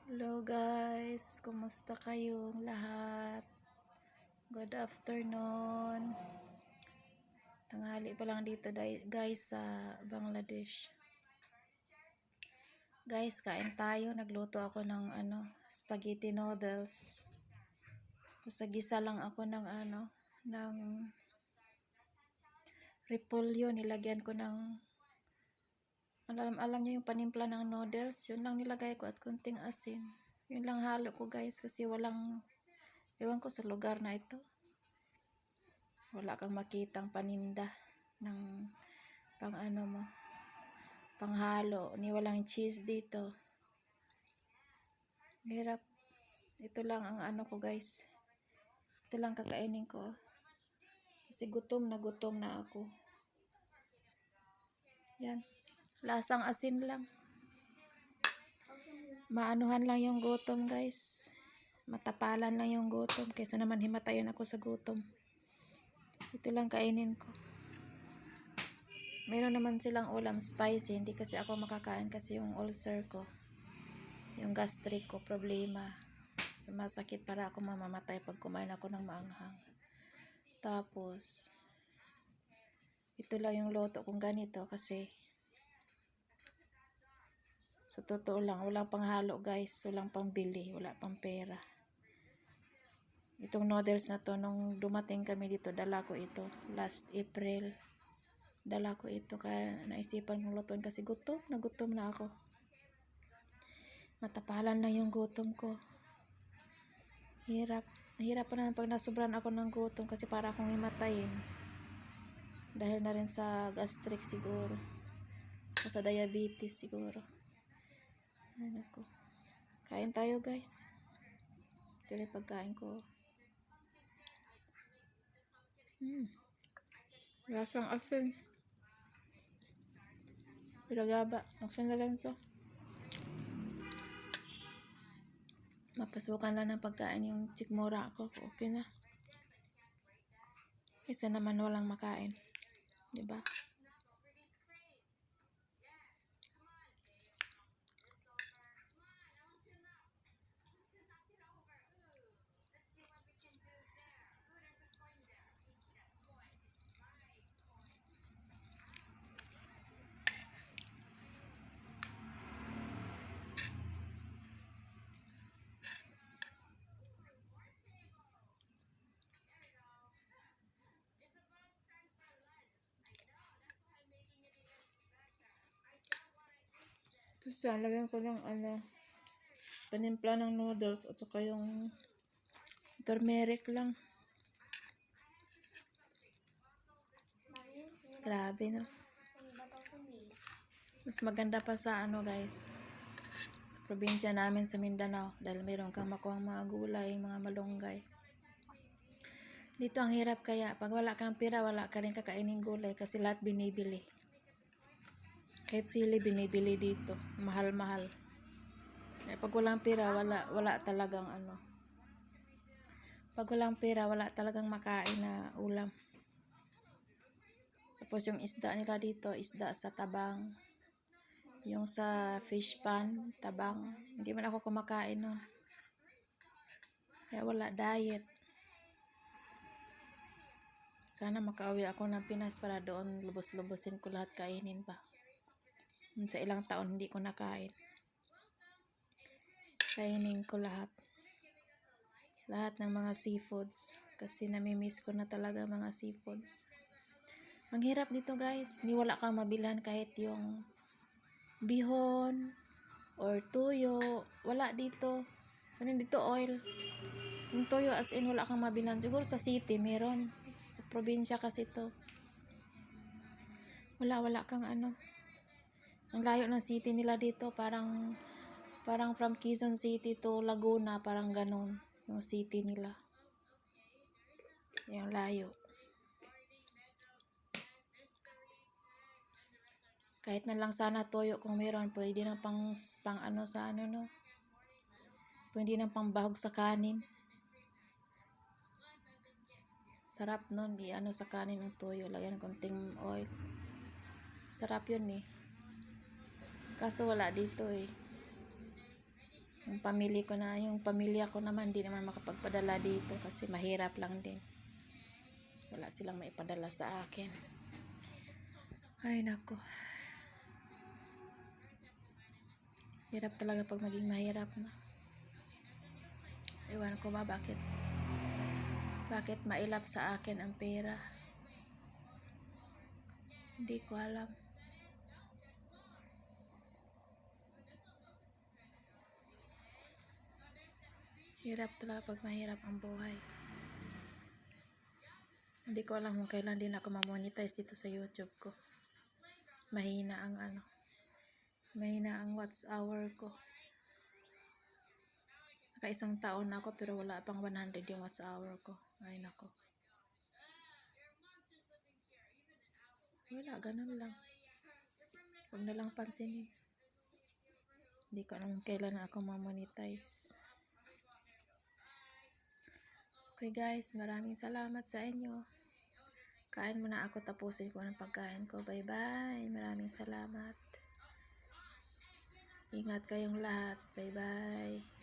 Hello guys, kumusta kayong lahat? Good afternoon. Tanghali pa lang dito guys sa Bangladesh. Guys, kain tayo. Nagluto ako ng spaghetti noodles. Gisa lang ako ng ng repolyo. Nilagyan ko ng alam niyo yung panimpla ng noodles. Yun lang nilagay ko at kunting asin. Yun lang halo ko guys kasi ewan ko sa lugar na ito. Wala kang makitang paninda ng panghalo. Ni walang cheese dito. Hirap. Ito lang ang ko guys. Ito lang kakainin ko. Kasi gutom na ako. Yan. Lasang asin lang. Maanuhan lang yung gutom guys. Matapalan lang yung gutom. Kaysa naman himatayin ako sa gutom. Ito lang kainin ko. Meron naman silang ulam spicy. Hindi kasi ako makakain kasi yung ulcer ko. Yung gastric ko problema. Sumasakit para ako mamamatay pag kumain ako ng maanghang. Tapos ito lang yung loto kong ganito kasi sa totoo lang walang panghalo guys, walang pangbili, wala pang pera. Itong noodles na to nung dumating kami dito, dala ko ito last April. Dala ko ito kaya naisipan kong lutuin kasi gutom na ako. Matapalan na yung gutom ko. Hirap pa naman pag nasubran ako ng gutom kasi para akong himatayin. Dahil na rin sa gastric siguro. O sa diabetes siguro. Ano ko. Kain tayo guys. Ito yung pagkain ko. Lasang asin. Pinagaba. Asin na lang ito. Mapasukan lang ng pagkain yung chikmura ko. Okay na. Isa naman walang makain. Diba? Tapos lagyan ko ng panimpla ng noodles at saka yung turmeric lang. Grabe no. Mas maganda pa sa guys. Sa probinsya namin sa Mindanao dahil mayroon kang makuhang mga gulay, mga malunggay. Dito ang hirap kaya pag wala kang pera, wala ka rin kakainin gulay kasi lahat binibili. Kahit sili binibili dito, mahal-mahal. Pag walang pera, wala talagang Pag walang pera, wala talagang makain na ulam. Tapos yung isda nila dito, isda sa tabang. Yung sa fish pan, tabang. Hindi man ako kumakain no. Kaya wala diet. Sana makauwi ako ng Pinas para doon lubos-lubosin ko lahat, kainin pa. Sa ilang taon hindi ko nakain. Kainin ko lahat. Lahat ng mga seafoods. Kasi namimiss ko na talaga mga seafoods. Ang hirap dito guys. Ni wala kang mabilhan kahit yung bihon or tuyo. Wala dito. Ano dito oil. Yung toyo as in wala kang mabilhan. Siguro sa city meron. Sa probinsya kasi to. Wala kang Ang layo ng city nila dito. Parang from Quezon City to Laguna. Parang ganon. Yung city nila. Yung layo. Kahit man lang sana toyo kung meron. Pwede na pang no. Pwede na pang bahog sa kanin. Sarap nun, sa kanin ng toyo, lagyan ng konting oil. Sarap yun eh. Kaso wala dito eh. Yung pamilya ko naman, di naman makapagpadala dito kasi mahirap lang din. Wala silang maipadala sa akin. Ay, nako. Hirap talaga pag maging mahirap na. Ewan ko ba bakit mailap sa akin ang pera. Hindi ko alam. Hirap talaga pag mahirap ang buhay. Hindi ko alam kung kailan din ako ma-monetize dito sa YouTube ko. Mahina ang watch hour ko. Naka-1 taon na ako pero wala pang 100 yung watch hour ko. Ay, nako. Wala, ganun lang. Huwag na lang pansinin. Hindi ko alam kailan ako ma-monetize. Okay guys, maraming salamat sa inyo. Kain muna ako, tapusin ko ng pagkain ko. Bye bye. Maraming salamat. Ingat kayong lahat. Bye bye.